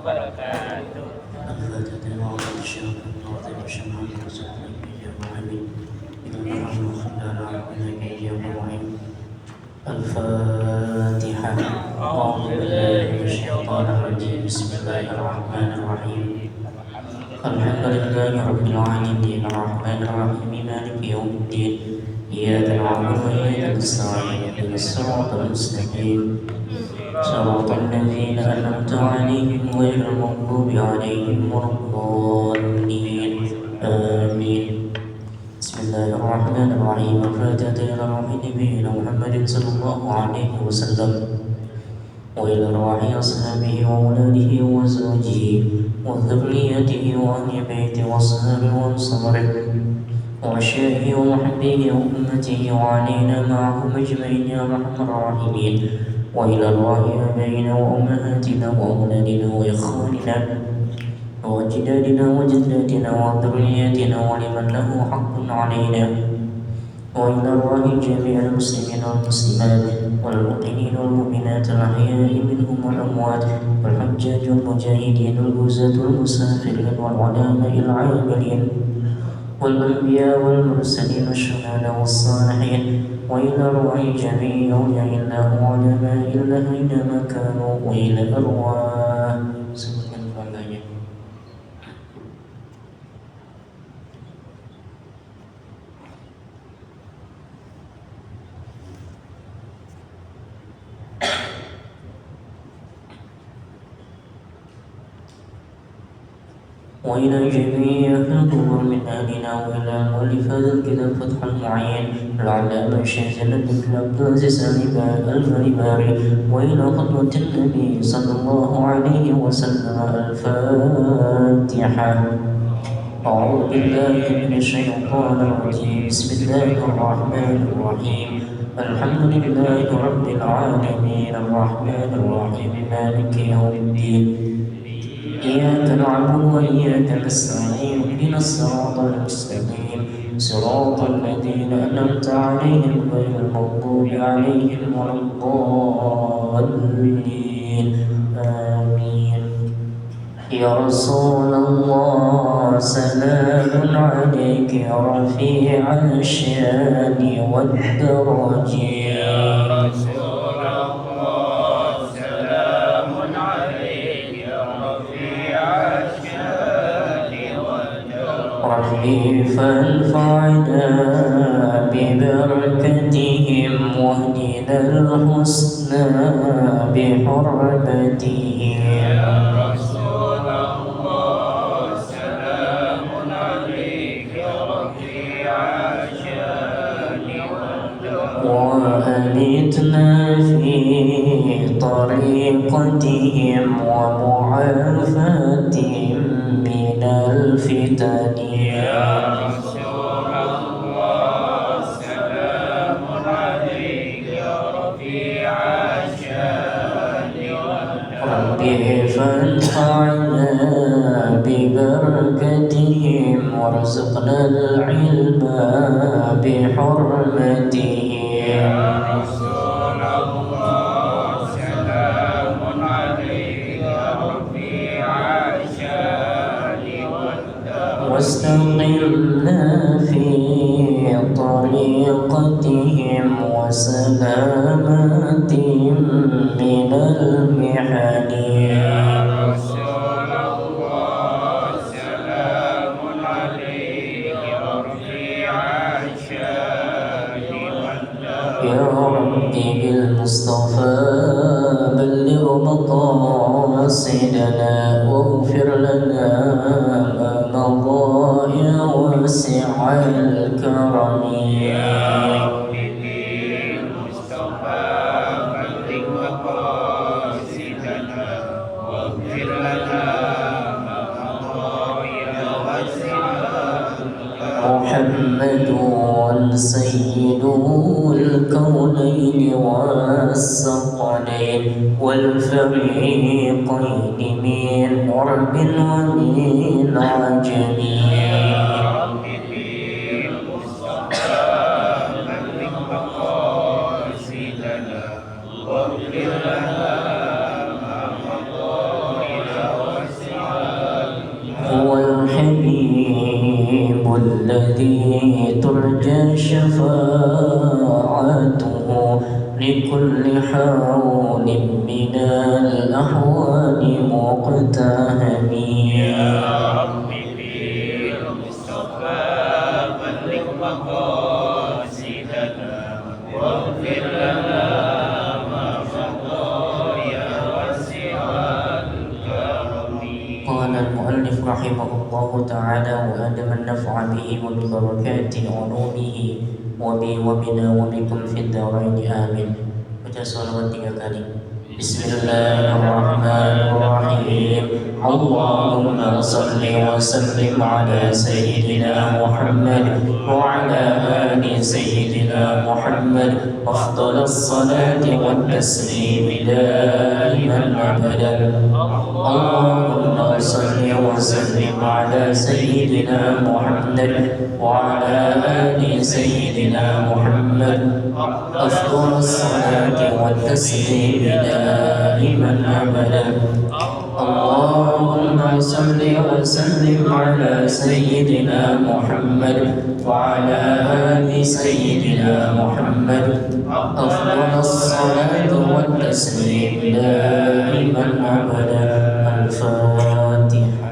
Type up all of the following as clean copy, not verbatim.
الفاتحة وعلى الشيخ العظيم شمال رسول الله محمد إذا نحن خلال ربنا إياه معين. الفاتحة. أعوذ بالله من الشيطان الرجيم. بسم الله الرحمن الرحيم. الحمد لله رب العالمين الرحمن الرحيم مالك يوم الدين إياك نعبد وإياك نستعين اهدنا الصراط المستقيم صراط الذين أنعمت عليهم غير المغضوب عليهم ولا الضالين آمين. بسم الله الرحمن الرحيم. الفاتحة إلى روح نبينا محمد صلى الله عليه وسلم وإلى أرواح أصحابه وأولاده وأزواجه وذريته وأهل بيته وأصحابه وأنصاره وعشائه ومحبيه وأمته وعلينا معهم أجمعين يا أرحم الراحمين. وإلى أرواح آبائنا وأمهاتنا وأولادنا وإخواننا وأجدادنا وجداتنا وذرياتنا ولمن له حق علينا. وإلى أرواح جميع المسلمين والمسلمات والمؤمنين والمؤمنات الأحياء منهم والأموات والحجاج والمجاهدين والغزاة والمسافرين والعلماء العاملين والأنبياء والمرسلين والشهداء والصالحين. وإلى أرواح جميع أولياء الله وعلماء الله أينما كانوا. وإلى أرواح وإلى جميع الحضور من أهلنا وإلى مؤلف هذا الكتاب فتح المعين العلامة الشيخ جلال بن عبد العزيز الباري وإلى خطوة النبي صلى الله عليه وسلم. الفاتحة. أعوذ بالله من الشيطان الرجيم. بسم الله الرحمن الرحيم. الحمد لله رب العالمين الرحمن الرحيم مالك يوم الدين إياك نعبد وإياك نستعين اهدنا الصراط المستقيم صراط الذين أنعمت عليهم غير المغضوب عليهم ولا الضالين آمين. يا رسول الله سلام عليك يا رفيع الشان والدرجات. ربي فانفعنا ببركتهم واهدنا الحسنى بحرمتهم. يا رسول الله سلام عليك يا رفيع الشان وأمتنا في طريقتهم ومعافاتهم من الفتن. يا رسول الله سلام عليك يا رفيع الشان ربي فانفعنا ببركتهم وارزقنا العلم بحرمتهم. يا رسول الله سلام عليك يا رفيع الشان واستقمنا في طريقتهم وسلامتهم من المحن. يا رسول الله سلام عليك يا رفيع الشان يا ربي بالمصطفى بلغ مقاصدنا واغفر لنا ما مضى يا واسع الكرم. يا ربي بالمصطفى بلغ مقاصدنا واغفر لنا ما مضى يا واسع الكرم. محمد سيد الكونين والثقلين والفريقين من عرب ومن عجم. يا رب بالمصطفى بلغ مقاصدنا واغفر لنا ما مضى يا الذي ترجى شفاعته لكل حول من الأحوال مقتهب. يا رب في المصطفى بلغ مقاصدنا واغفر لنا ما مضى يا واسع الكرم. قال المؤلف رحمه الله تعالى: وآدم النفع به وببركات علومه وبي وبنا وبكم في الدارين آمين. Baca salawat 3 kali. Bismillahirrahmanirrahim. Allahumma salli wa sallim ala sayyidina Muhammad wa ala ali sayyidina Muhammad afdal as-salati wa taslim daiman abadan. Allahumma salli wa sallim ala sayyidina Muhammad wa ala ali sayyidina Muhammad afdal as-salati wa taslim daiman abadan. Allahumma salli wa sallim ala sayyidina Muhammad wa ala ali sayyidina Muhammad afdal as-salati wa taslim daiman abadan. Al-Fatihah.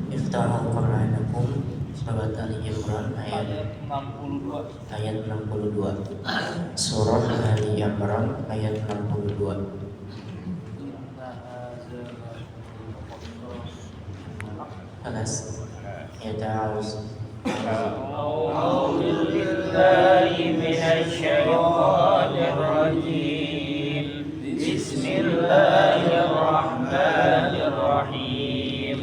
Iftahul Qur'anakum Surat Ali Imran ayat 62. Surah Ali Imran ayat 62. Alas ya ta'awuz. أعوذ بالله من الشيطان الرجيم. بسم الله الرحمن الرحيم.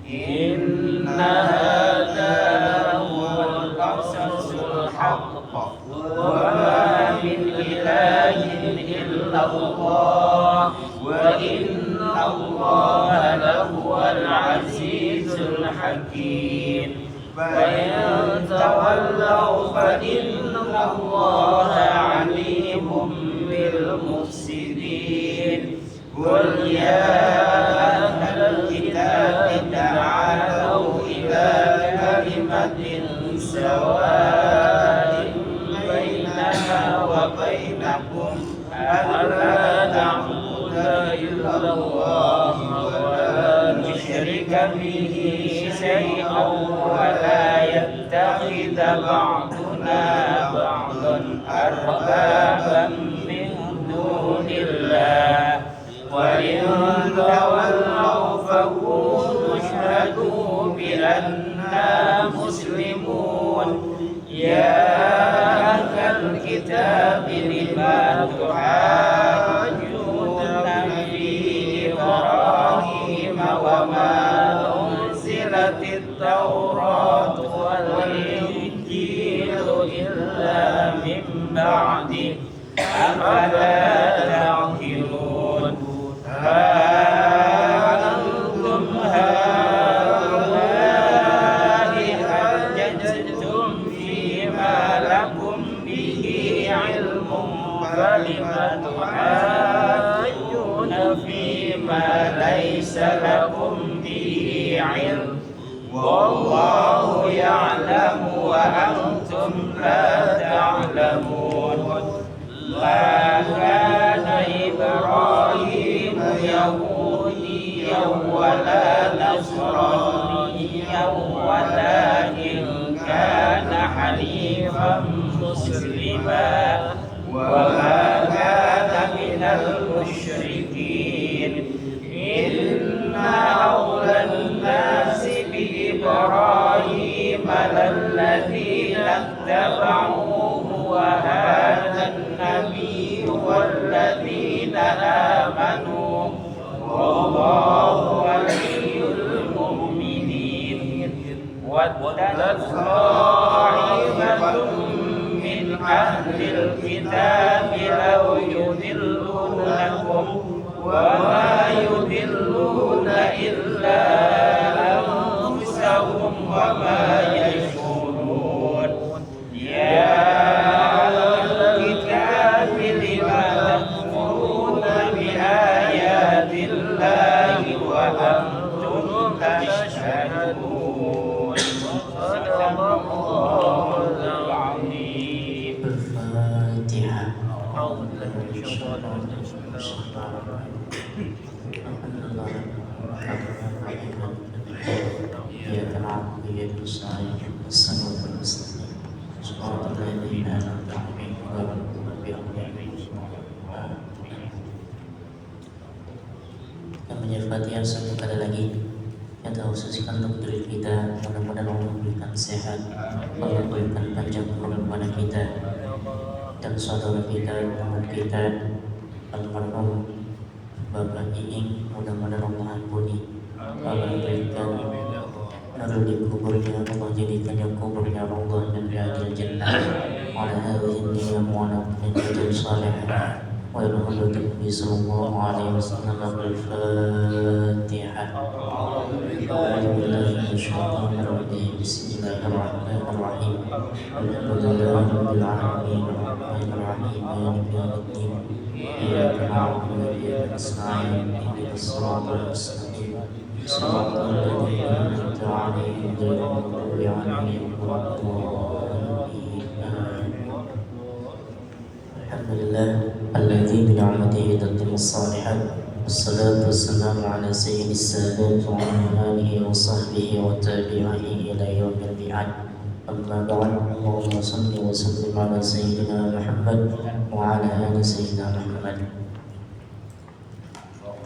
إن هذا هو القصص الحق وما من إله إلا الله وإن الله لهو العزيز الحكيم. فإن تولوا فإن الله عليم بالمفسدين. قل يا أهل الكتاب تعالوا إلى كلمة سواء بيننا وبينكم ألا نعبد إلا الله ولا نشرك به شيئا ولا يتخذ بعضنا بعضا أربابا من دون الله. وإن تولوا فقولوا اشهدوا بأننا مسلمون. يا أهل الكتاب لما تحاجون في إبراهيم وما أنزلت التوراة والإنجيل إلا من بعده أفلا تعقلون. أنتم هؤلاء حججتم فيما لكم به علم فلم تحاجون فيما ليس لكم به علم والله يعلم وأنتم لا تعلمون. ما كان إبراهيم يهوديا ولا نصرانيا ولكن كان حنيفا مسلما وما كان من المشركين. إن أولى الناس بإبراهيم للذين اتبعوه وهذا النبي والذين آمنوا والله ولي المؤمنين. ودت طائفة من أهل الكتاب لو يضلونكم وما يضلون إلا أنفسهم iyyaka nasta'in ihdinas siratal mustaqim siratal ladzina an'amta 'alaihim ghairil maghdubi 'alaihim waladdallin. Namanya Fatihah satu kali lagi kita khususkan untuk diri kita, mudah-mudahan Allah memberikan sehat, Allah memberikan panjang umur kepada kita dan saudara kita, teman kita almarhum Bapak Iing, mudah-mudahan Allah ampuni, Allah berikan nurul di kuburnya, Allah jadikannya kuburnya Allah dan riyadil jannah wa ala hadhihi niyyah wa ala niyyati salihah wa ilhamdu bi sallallahu alaihi wasallam al-Fatihah. Bismillahirrahmanirrahim. Alhamdulillahirabbil alamin arrahmanirrahim maliki yaumiddin. Iyyaka na'budu wa iyyaka nasta'in ihdinas siratal mustaqim siratal ladzina an'amta 'alaihim ghairil maghdubi 'alaihim waladdallin. Alhamdulillah alladzi bi ni'matihi tatimmu shalihat. Wassalatu wassalamu ala sayyidis sadat wa ala alihi wa sahbihi wa tabi'ihi ila yaumil mi'ad. Amma ba'd. Allahumma shalli wa sallim ala sayyidina Muhammad wa ala ali sayyidina Muhammad.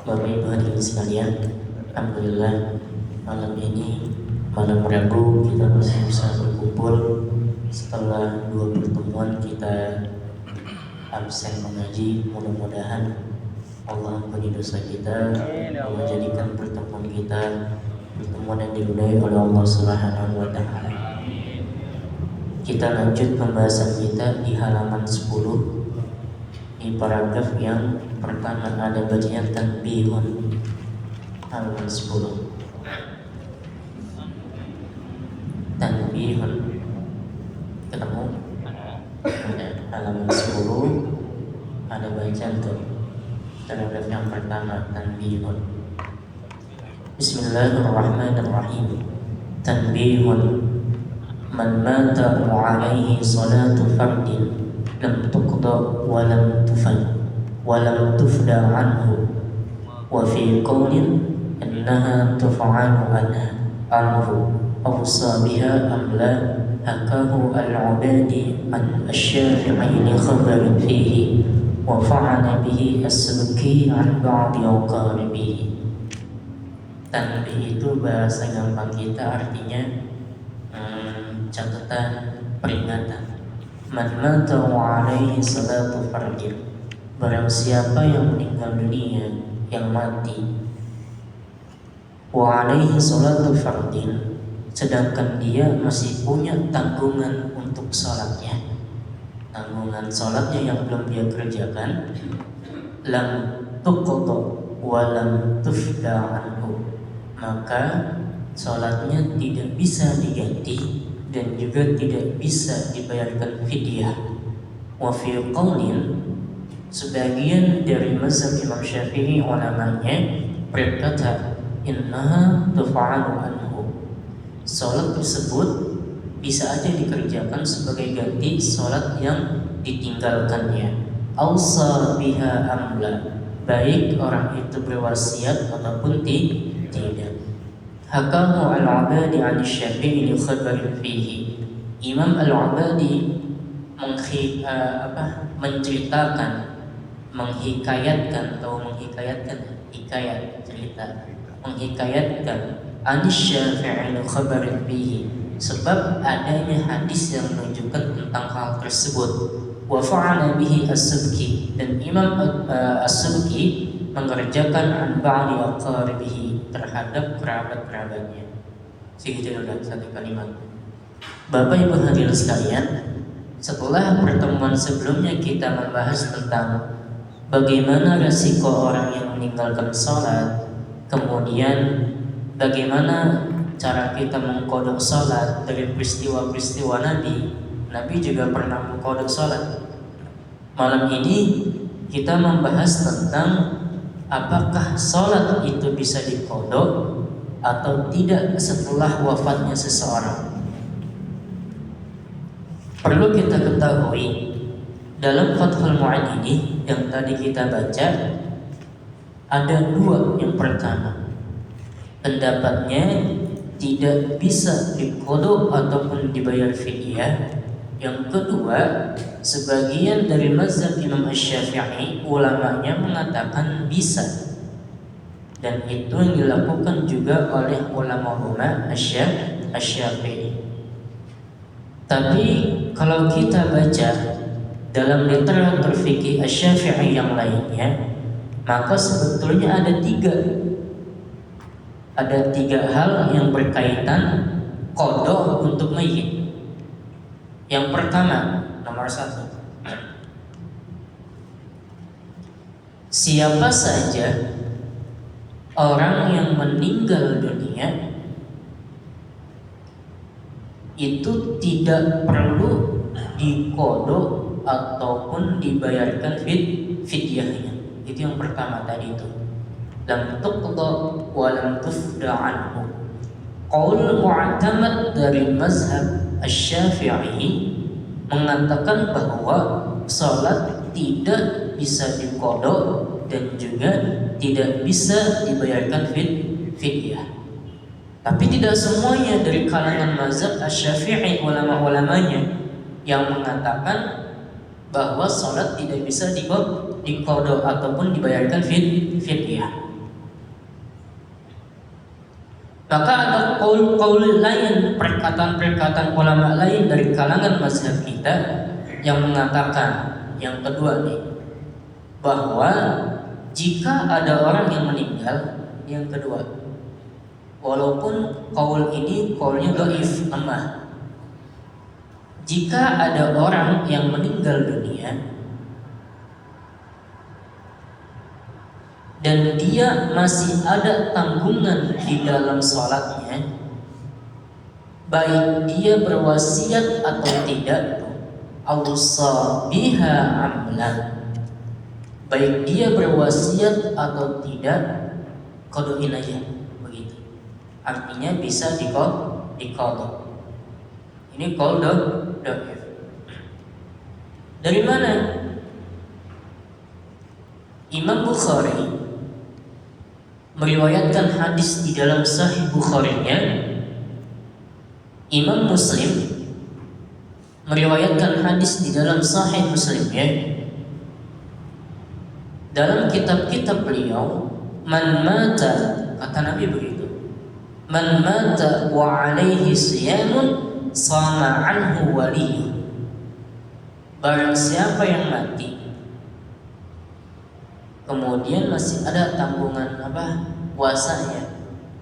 Bapak Ibu hadirin sekalian, alhamdulillah malam ini malam Rabu kita masih bisa berkumpul setelah 2 pertemuan kita absen mengaji. Mudah-mudahan Allah ampuni dosa kita, Allah jadikan pertemuan kita pertemuan yang diridhai oleh Allah Subhanahu wa taala. Kita lanjut pembahasan kita di halaman 10 di paragraf yang pertama ada bacaan tanbihun. Halaman 10 tanbihun, ketemu? Halaman 10 ada bacaan tuh paragraf yang pertama tanbihun. Bismillahirrahmanirrahim. Tanbihun. Man mata wa alaihi salatu fardin lam tuqda wa lam tufda anhu wa fi qawlin innaha tuf'alu anhu awsa biha am la hakahu al-'ubadi an asy-Syafi'i li khabarin fihi wa fa'ala bihi as-Subki an ba'di aqaribihi. Tanbih itu bahasa gampang kita artinya catatan, peringatan. Man mata wa alaihi salatu fardin, barang siapa yang meninggal dunia, yang mati, wa alaihi salatu fardin, sedangkan dia masih punya tanggungan untuk salatnya, tanggungan salatnya yang belum dia kerjakan, lam tuqda wa lam tufda anhu, maka salatnya tidak bisa diganti dan juga tidak bisa dibayarkan fidyah. Wa fi qaulin, sebagian dari mazhab Imam Syafi'i ulamanya berkata innaha tuf'alu anhu, salat tersebut bisa aja dikerjakan sebagai ganti salat yang ditinggalkannya. Ausa biha amla, baik orang itu berwasiat ataupun tidak. Hakamu al-'Abadi 'an Syafi'i li khabarin fihi. Imam al-'Abadi menceritakan, menghikayatkan an Syafi'i li khabarin fihi, sebab adanya hadis yang menunjukkan tentang hal tersebut. Wa fa'ala bihi as-Subki, dan Imam as-Subki mengerjakan an ba'di aqaribihi, terhadap kerabat-kerabatnya. Segitu dulu satu kalimat. Bapak Ibu hadirin sekalian, setelah pertemuan sebelumnya kita membahas tentang bagaimana resiko orang yang meninggalkan sholat, kemudian bagaimana cara kita mengkodok sholat dari peristiwa-peristiwa Nabi juga pernah mengkodok sholat. Malam ini kita membahas tentang apakah sholat itu bisa dikodok atau tidak setelah wafatnya seseorang. Perlu kita ketahui, dalam Fathul Mu'in ini yang tadi kita baca ada 2. Yang pertama, pendapatnya tidak bisa diqada ataupun dibayar fidyah. Yang kedua, sebagian dari mazhab Imam Asy-Syafi'i ulamanya mengatakan bisa, dan itu yang dilakukan juga oleh ulama-ulama Asy-Syafi'i. Tapi kalau kita baca dalam literatur fikih Asy-Syafi'i yang lainnya, maka sebetulnya ada tiga hal yang berkaitan qada untuk mayit. Yang pertama, nomor 1, siapa saja orang yang meninggal dunia itu tidak perlu diqada ataupun dibayarkan fidyahnya. Itu yang pertama tadi itu. Lam tuqda wa lam tufda anhu. Qaul mu'tamad dari mazhab Asy-Syafi'i mengatakan bahwa salat tidak bisa diqada dan juga tidak bisa dibayarkan fidyah. Tapi tidak semuanya dari kalangan mazhab Asy-Syafi'i ulama-ulamanya yang mengatakan bahwa salat tidak bisa diqada ataupun dibayarkan fidyah. Maka ada qaul lain, perkataan ulama lain dari kalangan mazhab kita yang mengatakan yang kedua nih, bahwa jika ada orang yang meninggal, yang kedua, walaupun qaul ini qaulnya dhaif, lemah, jika ada orang yang meninggal dunia dan dia masih ada tanggungan di dalam sholatnya, baik dia berwasiat atau tidak, awsa biha amlan, baik dia berwasiat atau tidak, qadain aja, begitu. Artinya bisa diqada. Ini qaul dhaif. Dari mana? Imam Bukhari meriwayatkan hadis di dalam Sahih Bukhari-nya. Imam Muslim meriwayatkan hadis di dalam Sahih Muslim-nya. Dalam kitab-kitab beliau, man mata, kata Nabi begitu, man mata wa alaihi siyamun sama anhu waliyyu. Barang siapa yang mati kemudian masih ada tanggungan puasanya,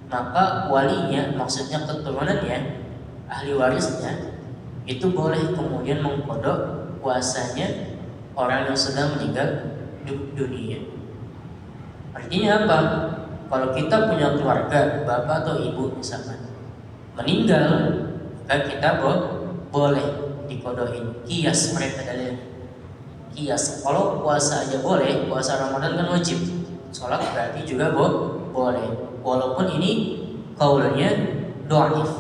maka walinya, maksudnya keturunannya, ahli warisnya, itu boleh kemudian mengqada puasanya orang yang sudah meninggal dunia. Artinya apa? Kalau kita punya keluarga, bapak atau ibu misalkan meninggal, maka kita boleh diqadain. Qiyas mereka dalilnya. Qiyas. Kalau puasa aja boleh, puasa Ramadan kan wajib, sholat berarti juga boleh. Walaupun ini qaulnya dhaif,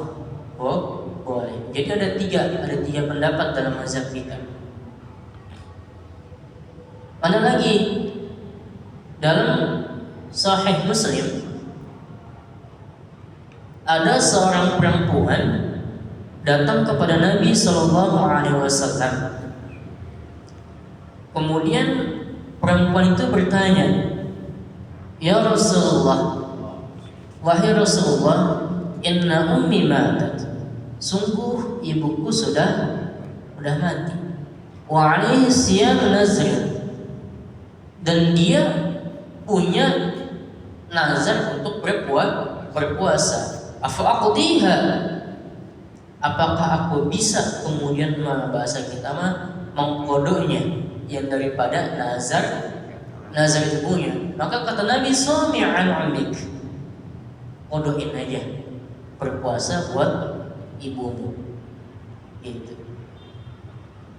boleh. Jadi ada tiga pendapat dalam mazhab kita. Ada lagi dalam Sahih Muslim, ada seorang perempuan datang kepada Nabi SAW. Kemudian perempuan itu bertanya, "Ya Rasulullah, wahai Rasulullah, inna ummi matat." Sungguh ibuku sudah mati. Wa alaihi siyam nazr. Dan dia punya nazar untuk berpuasa. Afa aqdiha? Apakah aku bisa kemudian bahasa kita mengqadanya yang daripada nazar ibunya? Maka kata Nabi, "Sami'an 'amik." Qadain aja berpuasa buat ibumu. Gitu.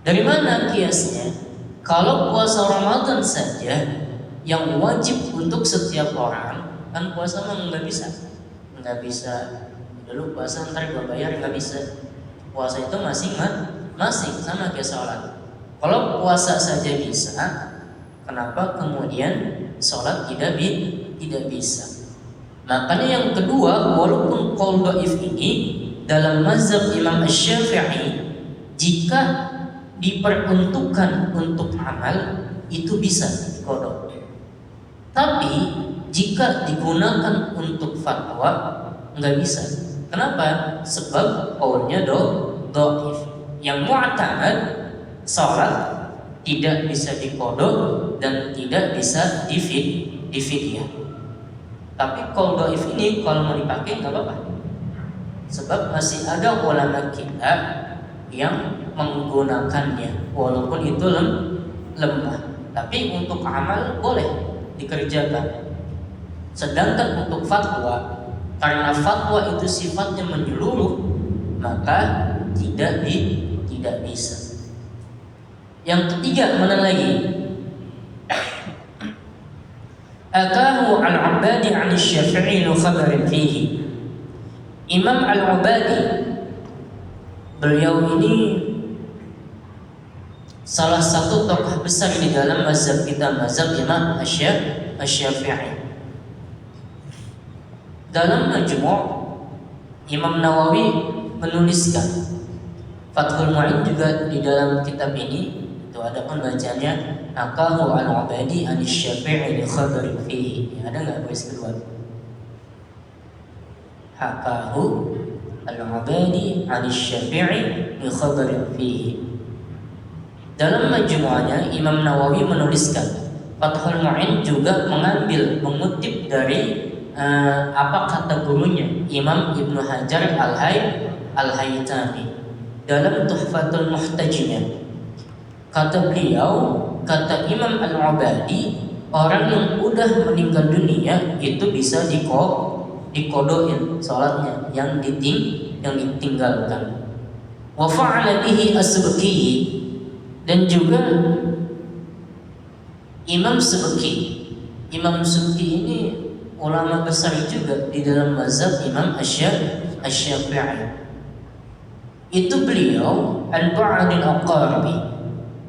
Dari mana kiasnya? Kalau puasa Ramadan saja yang wajib untuk setiap orang, kan puasa nggak bisa. Dulu puasa ntar gua bayar, nggak bisa. Puasa itu masing sama kayak sholat. Kalau puasa saja bisa, kenapa kemudian sholat tidak bisa? Makanya yang kedua, walaupun qaul dhaif ini dalam mazhab Imam Asy-Syafi'i, jika diperuntukkan untuk amal itu bisa diqadha. Tapi jika digunakan untuk fatwa nggak bisa. Kenapa? Sebab qaulnya dhaif. Yang mu'tamad, salat tidak bisa diqadha dan tidak bisa difidyah. Tapi qaul dhaif ini kalau mau dipakai nggak apa-apa. Sebab masih ada ulama kita yang menggunakannya walaupun itu lemah. Tapi untuk amal boleh dikerjakan. Sedangkan untuk fatwa, karena fatwa itu sifatnya menyeluruh, maka tidak bisa. Yang ketiga, mana lagi? Akahu al-Ubadi 'an Asy-Syafi'i khabarin fihi. Imam Al-Ubadi, beliau ini salah satu tokoh besar di dalam mazhab kita, mazhab Imam Asy-Syafi'i. Dalam Majmu', Imam Nawawi menuliskan, Fathul Mu'in juga di dalam kitab ini itu ada pembacanya, Akahu al-Ubadi an Asy-Syafi'i li khabarin fihi. Ada nggak baris kedua? Akahu al-Ubadi an Asy-Syafi'i li khabarin fihi. Dalam majmu'anya Imam Nawawi menuliskan, Fathul Mu'in juga mengutip dari apa kata gurunya Imam Ibnu Hajar Al-Haytami dalam Tuhfatul Muhtajnya. Kata beliau, kata Imam Al-Ubadi, orang yang udah meninggal dunia itu bisa dikodoin salatnya yang ditinggalkan. Wa fa'ala bihi As-Subki, dan juga Imam Subki. Imam Subki ini ulama besar juga di dalam mazhab Imam Asy-Syafi'i. Itu beliau al-ba'dil aqarbi,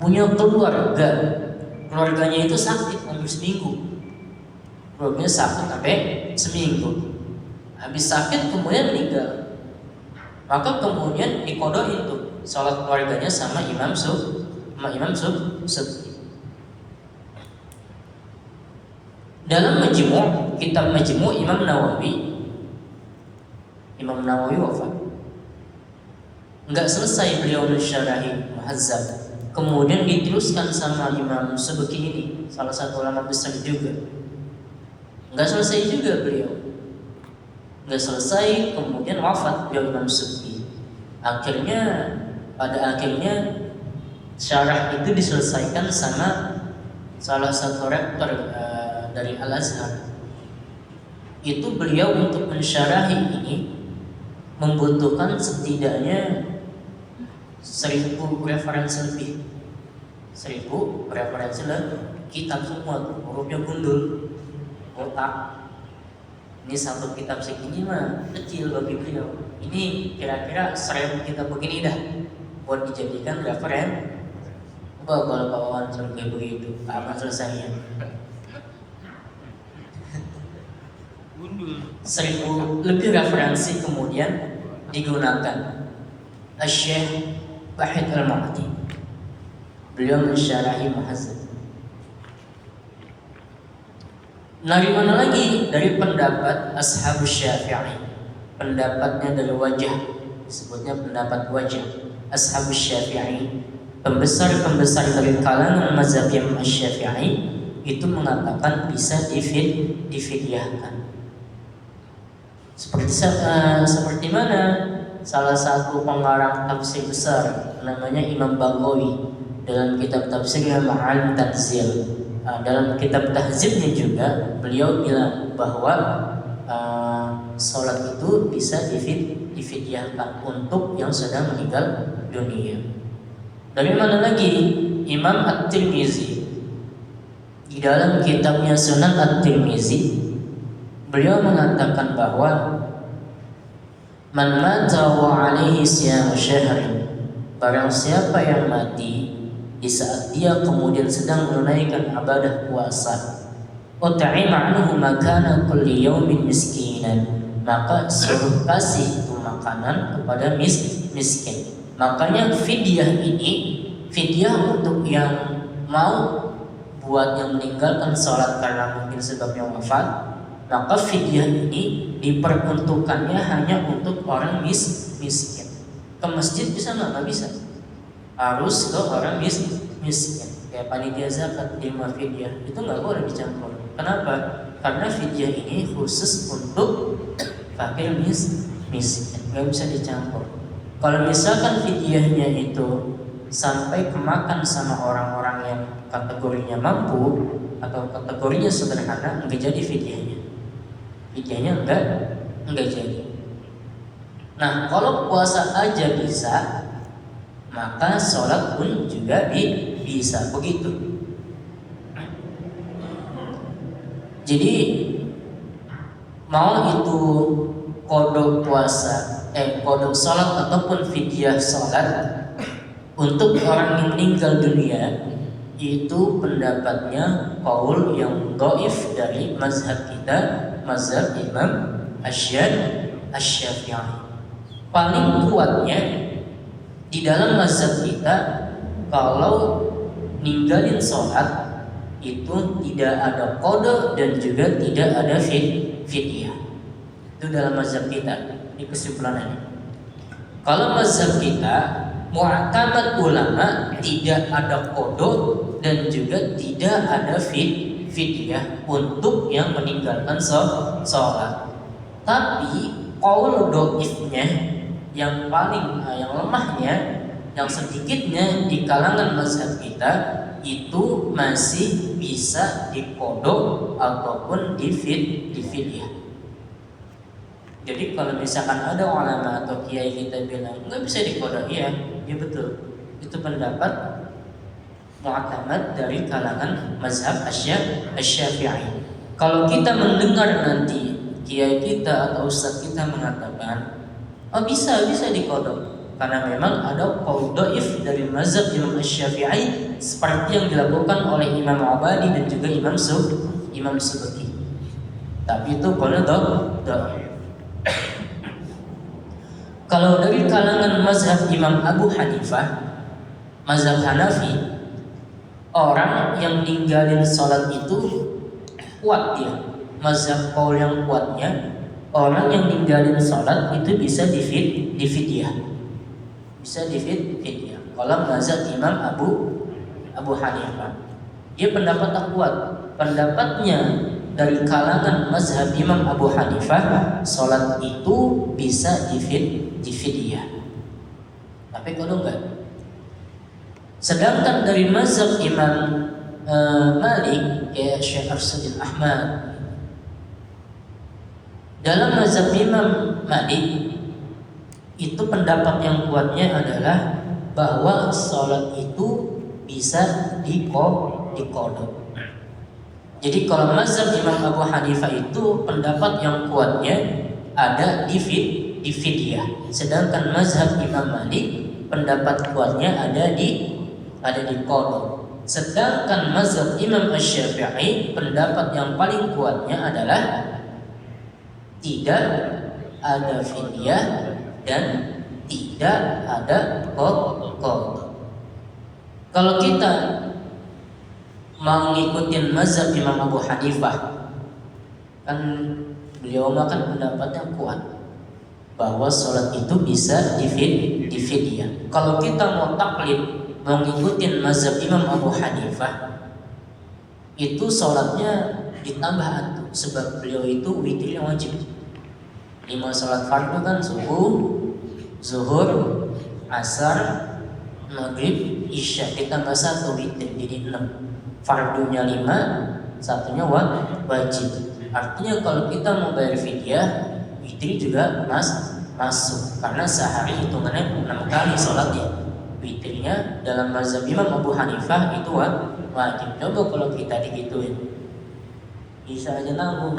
punya keluarganya itu sakit hampir seminggu. Keluarganya sakit sampai seminggu. Habis sakit kemudian meninggal. Maka kemudian dikodoin tuh salat keluarganya sama Imam Subki. Dalam Majmu', kitab Majmu' Imam Nawawi wafat. Enggak selesai beliau mensyarahi Muhazzab. Kemudian diteruskan sama Imam Subki ini, salah satu ulama besar juga. Enggak selesai juga beliau. Enggak selesai, kemudian wafat beliau Imam Subki. Pada akhirnya syarah itu diselesaikan sama salah satu rektor dari Al-Azhar. Itu beliau untuk mensyarahi ini membutuhkan setidaknya 1000 referensi lebih. 1000 referensi lah, kitab semua tuh, hurufnya gundul, kotak. Ini satu kitab segini mah kecil bagi beliau. Ini kira-kira 1000 kitab begini dah buat dijadikan referen. Kalau kawan kayak begitu, apa selesainya? 1000 lebih referensi kemudian digunakan. Asy-Syaikh Wahid Al-Mu'ti, beliau mensyarahi Muhazzab. Dari mana lagi? Dari pendapat Ashabus Syafi'i. Pendapatnya dari wajah, disebutnya pendapat wajah. Ashabus Syafi'i, pembesar-pembesar dari kalangan mazhab Imam Asy-Syafi'i, itu mengatakan bisa difidyahkan. Seperti mana? Salah satu pengarang tafsir besar namanya Imam Baghawi dalam kitab tafsirnya Ma'al Tanzil. Dalam kitab Tahzibnya juga beliau bilang bahwa sholat itu bisa difidyahkan untuk yang sedang meninggal dunia. Dari mana lagi? Imam At-Tirmizi di dalam kitabnya Sunan At-Tirmizi, beliau mengatakan bahwa man mata wa alaihi siyamu syahrin, barang siapa yang mati di saat dia kemudian sedang menunaikan ibadah puasa, ut'ima anhu makana kulli yaumin miskin, miskinan, maka suruh kasih itu makanan kepada miskin. Makanya fidyah ini, fidyah untuk yang mau buat yang meninggalkan sholat karena mungkin sebabnya wafat, maka fidyah ini diperuntukkannya hanya untuk orang miskin. Ke masjid bisa nggak bisa, harus ke orang miskin. Kayak panitia zakat 5 fidyah itu nggak boleh dicampur. Kenapa? Karena fidyah ini khusus untuk fakir miskin, nggak bisa dicampur. Kalau misalkan fidyahnya itu sampai kemakan sama orang-orang yang kategorinya mampu atau kategorinya sederhana, nggak jadi fidyahnya. Fidyahnya enggak jadi. Nah, kalau puasa aja bisa, maka sholat pun juga bisa begitu. Jadi mau itu kodok puasa, kodok sholat ataupun fidyah sholat untuk orang yang meninggal dunia, itu pendapatnya qaul yang dhaif dari mazhab kita, mazhab Imam Asy-Syafi'i. Paling kuatnya di dalam mazhab kita, kalau ninggalin sholat itu tidak ada qada dan juga tidak ada fidyah. Itu dalam mazhab kita, ini kesimpulannya. Kalau mazhab kita, mu'tamad ulama, tidak ada qada dan juga tidak ada fidyah untuk yang meninggalkan sholat. Tapi qaul dhaifnya, yang paling yang lemahnya, yang sedikitnya di kalangan mazhab kita, itu masih bisa diqada ataupun difidyah. Jadi kalau misalkan ada ulama atau kiai kita bilang nggak bisa diqada, iya betul. Itu pendapat mu'tamad dari kalangan mazhab Asy-Syafi'i. Kalau kita mendengar nanti kiai kita atau ustaz kita mengatakan bisa diqada, karena memang ada qaul dhaif dari mazhab Imam Asy-Syafi'i seperti yang dilakukan oleh Imam Abadi dan juga Imam Subki. Tapi itu qaul dhaif. Kalau dari kalangan mazhab Imam Abu Hanifah, mazhab Hanafi, orang yang ninggalin sholat itu kuat dia. Mazhab qaul yang kuatnya, orang yang ninggalin sholat itu bisa difidyah. Bisa difidyah. Kalau mazhab Imam Abu Hanifah, dia pendapat tak kuat. Pendapatnya dari kalangan mazhab Imam Abu Hanifah, sholat itu bisa difidyah. Tapi kalau enggak. Sedangkan dari mazhab Imam Malik, ya Syekh Arsadin Ahmad, dalam mazhab Imam Malik itu pendapat yang kuatnya adalah bahwa sholat itu bisa diqada. Jadi kalau mazhab Imam Abu Hanifah itu pendapat yang kuatnya ada di fidyah, sedangkan mazhab Imam Malik pendapat kuatnya ada di qada. Sedangkan mazhab Imam Asy-Syafi'i pendapat yang paling kuatnya adalah tidak ada fidyah dan tidak ada qada. Kalau kita mau ngikutin mazhab Imam Abu Hanifah, kan beliau makan pendapatnya kuat bahwa sholat itu bisa difidyah. Kalau kita mau taklid, mau ngikutin mazhab Imam Abu Hanifah, itu sholatnya ditambah antum, sebab beliau itu witirnya wajib. 5 sholat fardu kan subuh, zuhur, asar, maghrib, isya, ditambah 1 witir jadi 6. Fardunya 5, satunya wajib. Artinya kalau kita mau bayar fidyah, witir juga masuk, karena sehari hitungannya 6 kali sholatnya. Witirnya dalam mazhab Imam Abu Hanifah itu wajib. Coba kalau kita digituin, bisa aja nanggung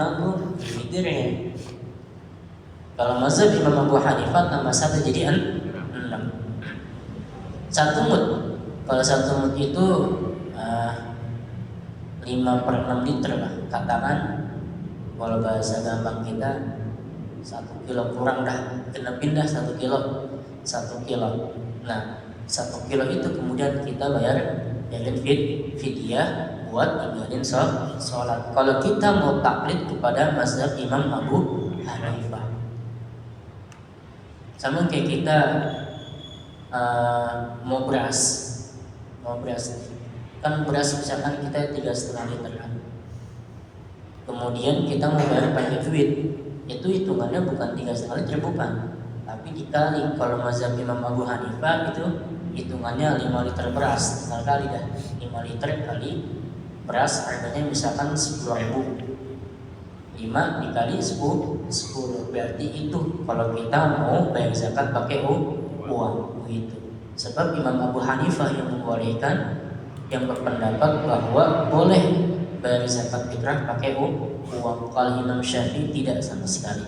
witirnya. Kalau mazhab Imam Abu Hanifah tambah 1 jadi 6. 1 mud. Kalau 1 mud itu 5/6 liter lah. Katakan kalau bahasa gampang kita 1 kilo kurang dah, kena pindah 1 kilo. Nah 1 kilo itu kemudian kita bayarin fidyah buat ninggalin sholat. Kalau kita mau taklid kepada mazhab Imam Abu Hanifah, sama kayak kita mau beras kan, beras misalkan kita 3,5 liter kan, kemudian kita mau bayar pakai duit, itu hitungannya bukan 3,5 liter, bukan, tapi dikali. Kalau mazhab Imam Abu Hanifah itu hitungannya 5 liter beras, tinggal kali dah 5 liter kali beras harganya misalkan 10.000, 5 dikali 10 berarti itu kalau kita mau bayar zakat pakai uang begitu. Sebab Imam Abu Hanifah yang membolehkan, yang berpendapat bahwa boleh bayar zakat fitrah pakai uang. Kalau Imam Syafi'i tidak sama sekali.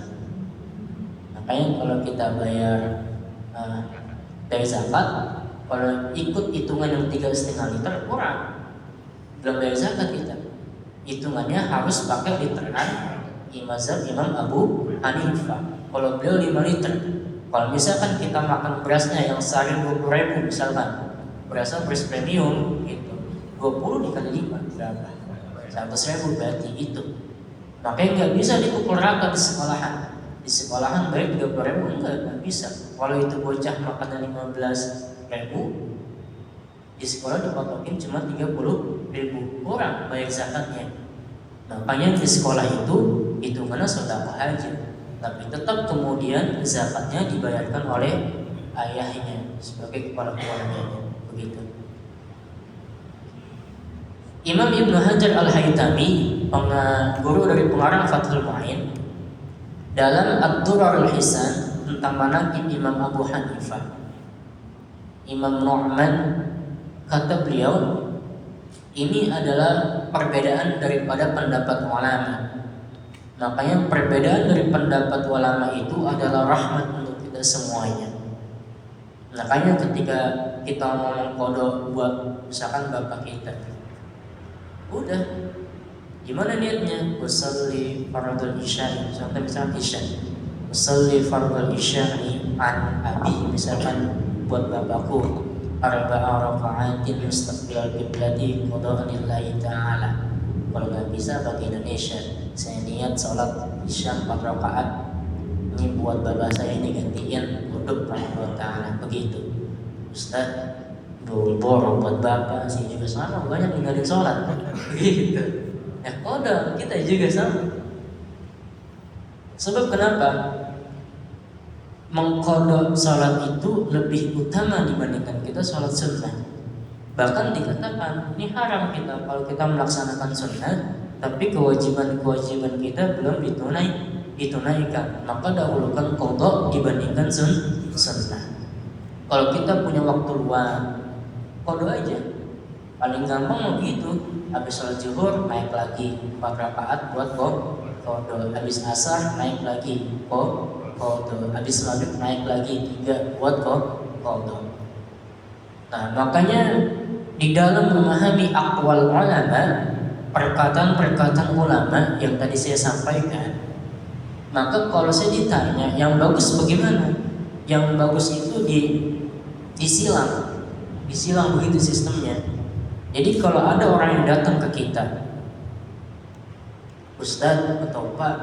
Makanya kalau kita bayar zakat, kalau ikut hitungan yang 3,5 liter kurang, belum bayar zakat kita. Hitungannya harus pakai literan mazhab Imam Abu Hanifah. Kalau beliau 5 liter. Kalau misalkan kita makan berasnya yang sehari 20.000 misalkan, berasnya beras premium gitu, 20 dikali 5 berapa? 100.000 berarti itu. Makanya nggak bisa dipukul rata di sekolahan. Di sekolahan baik 30.000 nggak bisa. Kalau itu bocah makannya 15.000, di sekolah dipatokin cuma 30.000, kurang bayar zakatnya. Makanya di sekolah itu hitungannya sedekah haji, tapi tetap kemudian zakatnya dibayarkan oleh ayahnya sebagai kepala keluarganya, begitu. Imam Ibnu Hajar Al-Haytami, guru dari pengarang Fathul Mu'in, dalam Ad-Durarul Hisan tentang manaqib Imam Abu Hanifah, Imam Nu'man, kata beliau, ini adalah perbedaan daripada pendapat ulama. Makanya perbedaan dari pendapat ulama itu adalah rahmat untuk kita semuanya. Makanya ketika kita ngomong qada buat misalkan bapak kita, udah gimana niatnya? Usolli fardhu isya, misalkan isya, usolli fardhu isya'i an abi, misalkan buat bapakku, arba'a raka'atin mustaqbilal qiblati qada'an lillahi ta'ala. Kalau nggak bisa pakai Indonesia, saya niat sholat isya 4 rakaat, ini buat bapak saya, ini gantian untuk Allah Ta'ala, begitu. Ustaz, boro buat bapak, saya juga sama, banyak ninggalin sholat, begitu. Ya udah, kita juga sama. Sebab kenapa? Mengqadha sholat itu lebih utama dibandingkan kita sholat sunnah. Bahkan dikatakan ini haram kita kalau kita melaksanakan sunnah, tapi kewajiban-kewajiban kita belum ditunaikan, maka dahulukan qadha dibandingkan sunnah. Kalau kita punya waktu luang, qadha aja. Paling gampang begitu. Habis sholat zuhur naik lagi 4 rakaat buat qadha. Habis asar naik lagi qadha. Habis maghrib naik lagi 3 buat qadha. Nah, makanya di dalam memahami aqwal ulama, perkataan-perkataan ulama yang tadi saya sampaikan, maka kalau saya ditanya yang bagus bagaimana? Yang bagus itu disilang begitu sistemnya. Jadi kalau ada orang yang datang ke kita, Ustaz atau Pak,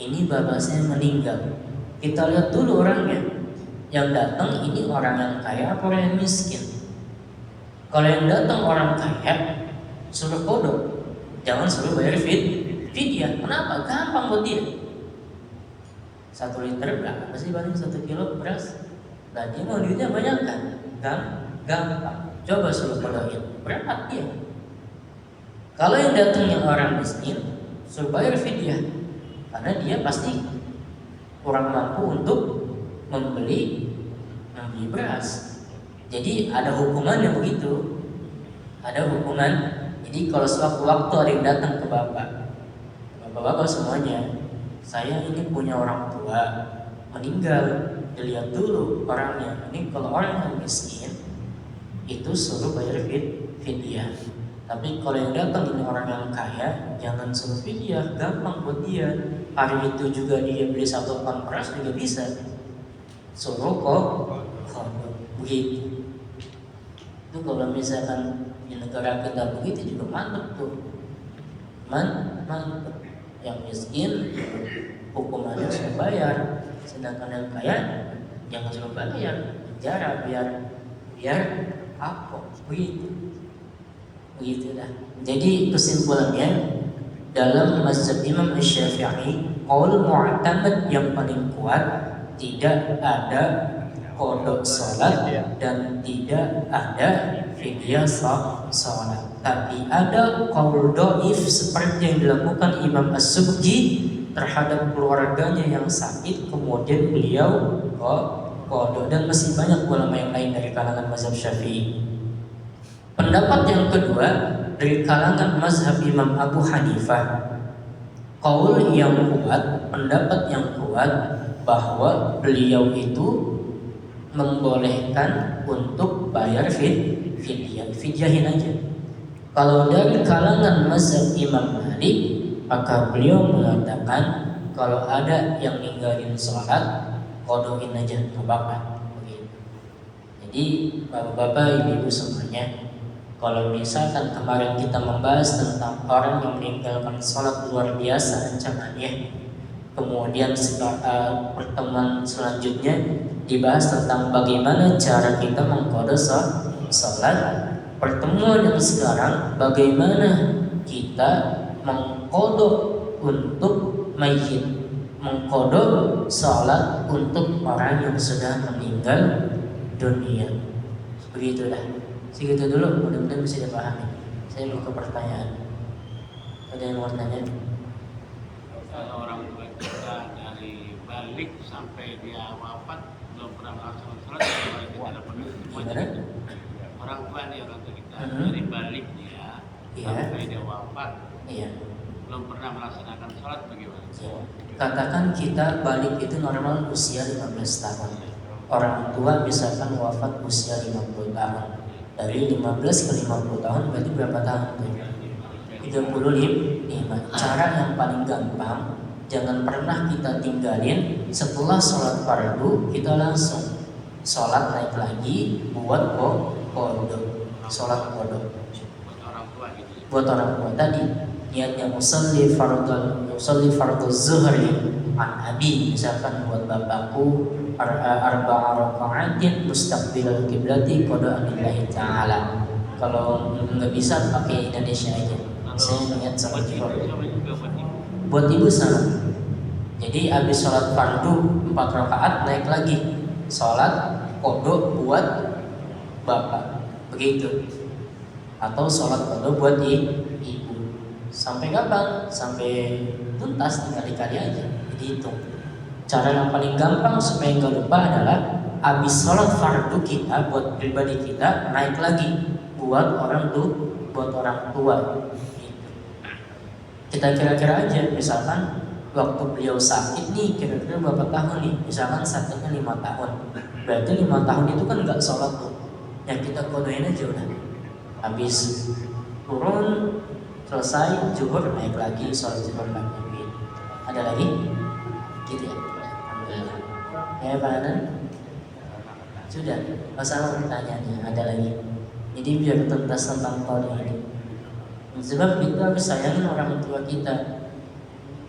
ini bapak saya meninggal, kita lihat dulu orangnya. Yang datang ini orang yang kaya apa orang yang miskin? Kalau yang datang orang kaya, suruh qadha, jangan suruh bayar fidyah. Kenapa? Gampang buat dia. 1 liter berapa sih banding 1 kilo beras? Nah dia mau duitnya banyak kan? Gampang. Coba suruh qadhain, berat dia. Kalau yang datang yang orang miskin, suruh bayar fidyah, karena dia pasti kurang mampu untuk membeli beras. Jadi ada hukumannya begitu. Ada hukuman. Jadi kalau suatu waktu ada yang datang ke bapak semuanya, saya ini punya orang tua meninggal, dilihat dulu orangnya. Ini kalau orang yang miskin itu suruh bayar fidyah. Tapi kalau yang datang ini orang yang kaya, jangan suruh fidyah, gampang buat dia. Hari itu juga dia beli satu ton beras juga bisa. Suruh kok, begitu. Itu kalau misalkan di negara kita begitu juga mantep tuh, mantep. Yang miskin hukumannya suruh bayar, sedangkan yang kaya jangan suruh bayar, penjara biar apa begitu dah. Jadi kesimpulannya dalam mazhab Imam Syafi'i qaul mu'tamad yang paling kuat tidak ada qada salat dan tidak ada fidyah salat. Tapi ada qaul dhaif seperti yang dilakukan Imam As-Subki terhadap keluarganya yang sakit, kemudian beliau qada, dan masih banyak ulama yang lain dari kalangan mazhab Syafi'i. Pendapat yang kedua dari kalangan mazhab Imam Abu Hanifah, qaul yang kuat, pendapat yang kuat bahwa beliau itu membolehkan untuk bayar fidyahin aja. Kalau dari kalangan mazhab Imam Malik, maka beliau mengatakan kalau ada yang ninggalin sholat, qodoin aja, nggak apa-apa. Jadi bapak-bapak, ibu-ibu semuanya, kalau misalkan kemarin kita membahas tentang orang yang meninggalkan sholat luar biasa ancamannya, kemudian pertemuan selanjutnya dibahas tentang bagaimana cara kita mengqada sholat. Pertemuan yang sekarang bagaimana kita mengqada untuk mayit, mengqada sholat untuk orang yang sudah meninggal dunia. Begitulah. Segitu dulu, mudah-mudahan bisa dipahami. Saya mau ke pertanyaan. Ada yang mau tanya? Kalau orang tua kita dari balik sampai dia wafat belum pernah melaksanakan sholat, kalau kita dapat Gimana? Orang tua kita dari balik dia sampai dia wafat, belum pernah melaksanakan sholat, bagaimana? Katakan kita balik itu normal usia 15 tahun. Orang tua misalkan wafat usia 50 tahun. Dari 15 ke 50 tahun berarti berapa tahun? 35. Cara yang paling gampang, jangan pernah kita tinggalin setelah sholat fardu, kita langsung sholat naik lagi buat qada, sholat qada. Buat orang tua tadi niatnya usolli fardhu zuhri an abi, misalkan buat bapakku arba'a raka'atin mustaqbilal qiblati qada'an lillahi ta'ala. Kalau nggak bisa pakai Indonesia aja. Saya niat sholat fardu. Buat ibu sama. Jadi habis sholat fardu 4 rakaat naik lagi sholat qada buat bapak, begitu. Atau sholat qada buat ibu. Sampai kapan? Sampai tuntas, kali-kali aja. Jadi itu. Cara yang paling gampang supaya nggak lupa adalah habis sholat fardu kita buat pribadi kita naik lagi buat orang tua. Kita kira-kira aja, misalkan waktu beliau sakit nih, kira-kira berapa tahun nih? Misalkan sakitnya 5 tahun. Berarti 5 tahun itu kan nggak sholat tuh. Yang kita kodoin aja udah. Habis turun, selesai, zuhur, naik lagi, sholat zuhur lagi. Ada lagi? Gitu ya? Alhamdulillah. Ya Pak Anan? Sudah, masalah pertanyaannya, ada lagi. Jadi biar tuntas tentang kodoh ini. Sebab kita harus sayangin orang tua kita.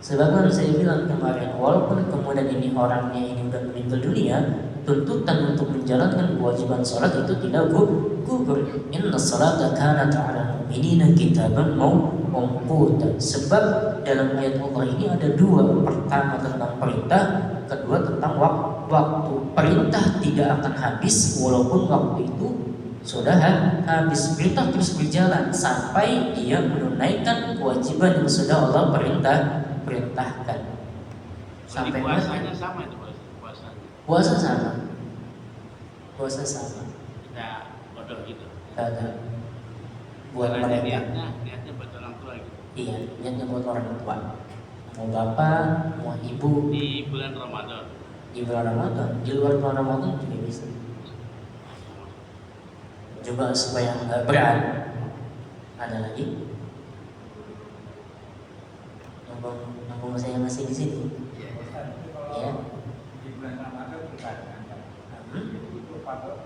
Sebab kan saya bilang kemarin, walaupun kemudian ini orangnya ini udah meninggal dunia, tuntutan untuk menjalankan kewajiban sholat itu tidak gugur. Inna sholata kanat 'alal mu'minina kitaban mawquta. Sebab dalam ayat Allah ini ada dua. Pertama tentang perintah, kedua tentang waktu. Perintah tidak akan habis walaupun waktu itu sudah habis. Perintah terus berjalan sampai dia menunaikan kewajiban yang sudah Allah perintahkan. Sampai puasanya sama itu puasa sama. Kita bodoh gitu. Ada buat mereka. Niatnya buat orang tua gitu. Iya, niatnya buat orang tua. Mau bapak, mau ibu. Di bulan Ramadan. Di bulan Ramadan, di luar bulan Ramadan juga bisa. Coba supaya nggak berat. Ada lagi? Nunggu saya masih di sini. Ya. Di bulan Ramadan kita itu patut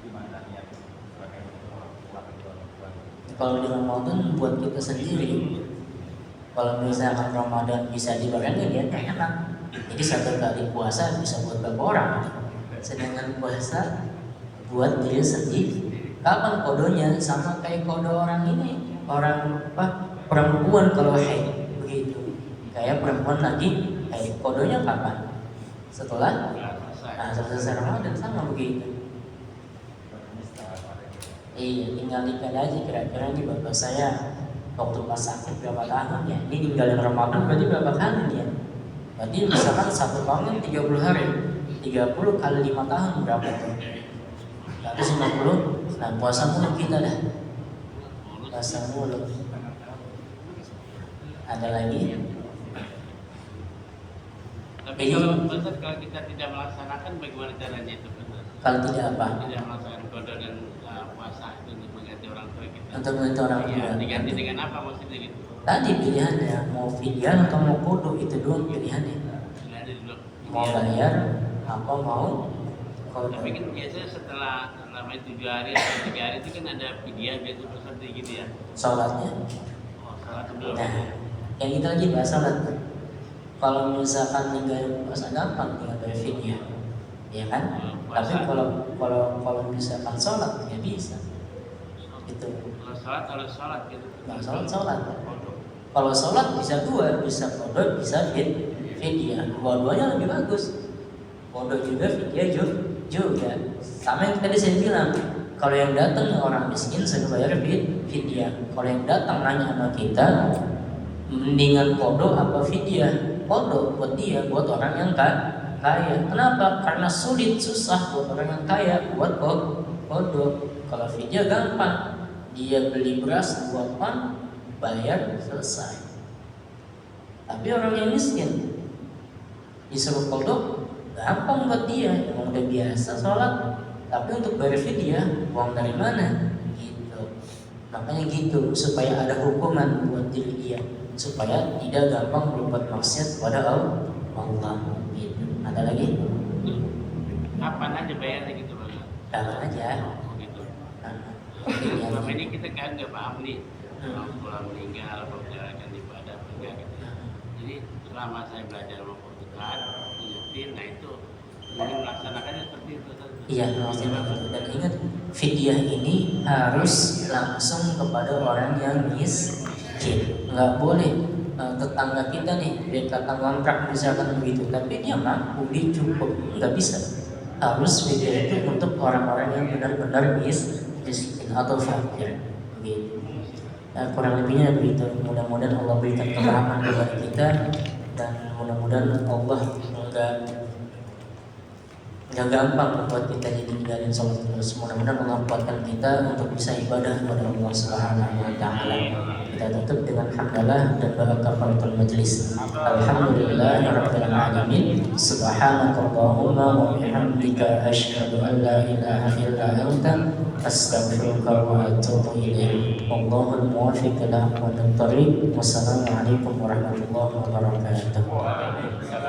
gimana ya? Kalau di Ramadan buat kita sendiri, kalau misalkan Ramadan bisa dibarengin ya enak. Jadi satu kali puasa bisa buat berapa orang, sedangkan puasa buat diri sendiri. Kapan kodonya? Sama kayak kode orang ini, orang perempuan kalau haid begitu. Kayak perempuan lagi haid, kodonya kapan? Setelah selesai Ramadan, sama begitu. Iya, tinggal dikit aja kira-kira nih bapak saya waktu pas sakit berapa tahun ya? Ini ninggalin Ramadan berarti berapa kali ya? Berarti misalkan 1 tahun 30 hari, 30 kali 5 tahun berapa tuh? 150. Nah, puasa mulu kita dah. Puasa mulu. Ada lagi? Tapi kalau kita tidak melaksanakan bagaimana caranya itu benar? Kalau tidak apa? Tidak melaksanakan qada dan puasa itu untuk mengganti orang tua kita. Untuk mengganti orang tua. Iya, diganti dengan apa maksudnya gitu? Tadi pilihannya mau fidyah atau mau kudu, itu doang pilihannya. Mau bayar apa mau kudu. Tapi kan biasanya setelah 7 hari atau 3 hari itu kan ada fidyah biasa seperti gitu ya. Sholatnya. Oh, salat belum. Nah, yang kita lagi bahas sholat. Kalau misalkan ninggalin puasa gampang tinggal bayar fidyah, ya kan? Tapi kalau misalkan sholat ya bisa. Gitu. Kalau sholat harus sholat gitu. Nah, sholat. Kalau sholat bisa 2, bisa qada, bisa fidyah. Dua-duanya lebih bagus. Qada juga, fidyah juga. Sama yang tadi saya bilang, kalau yang datang orang miskin sudah bayar fidyah. Kalau yang datang nanya sama kita, mendingan qada apa fidyah? Qada buat dia, buat orang yang kaya. Kenapa? Karena susah buat orang yang kaya buat qada. Kalau fidyah gampang. Dia beli beras 2 pan, bayar, selesai. Tapi orang yang miskin disuruh qada gampang buat dia, yang udah biasa sholat. Tapi untuk bayar fidyah, uang dari mana? Gitu. Makanya gitu, supaya ada hukuman buat diri dia, supaya tidak gampang berbuat maksiat kepada Allah. Gitu. Ada lagi? Kapan aja bayarnya gitu Bang? Kapan aja. Oh gitu. Selama ini kita kan nggak paham nih, pulang meninggal, menjalankan ibadah, enggak gitu. Jadi selama saya belajar memperdekat, mengerti, nah itu melaksanakannya seperti itu. Iya, maksudnya begitu. Dan ingat, fidyah ini harus langsung kepada orang yang miskin. Nggak boleh tetangga kita nih, dia tetangga ngontrak misalkan begitu, tapi dia mampu, dia cukup, nggak bisa. Harus fidyah itu untuk orang-orang yang benar-benar miskin atau fakir. Begitu. Nah, kurang lebihnya begitu. Mudah-mudahan Allah berikan kepahaman kepada kita, dan mudah-mudahan Allah nggak gampang membuat kita jadi ninggalin sholat terus. Mudah-mudahan Allah kuatkan kita untuk bisa ibadah kepada Allah Subhanahu wa Ta'ala. Kita tutup dengan hamdalah dan doa kafaratul majlis. Alhamdulillahirabbil alamin. Subhanakallahumma wa bihamdika asyhadu an la ilaha illa anta astaghfiruka wa atubu ilaik. Wallahul muwaffiq ila aqwamit thoriq. Wassalamu alaikum warahmatullahi wabarakatuh.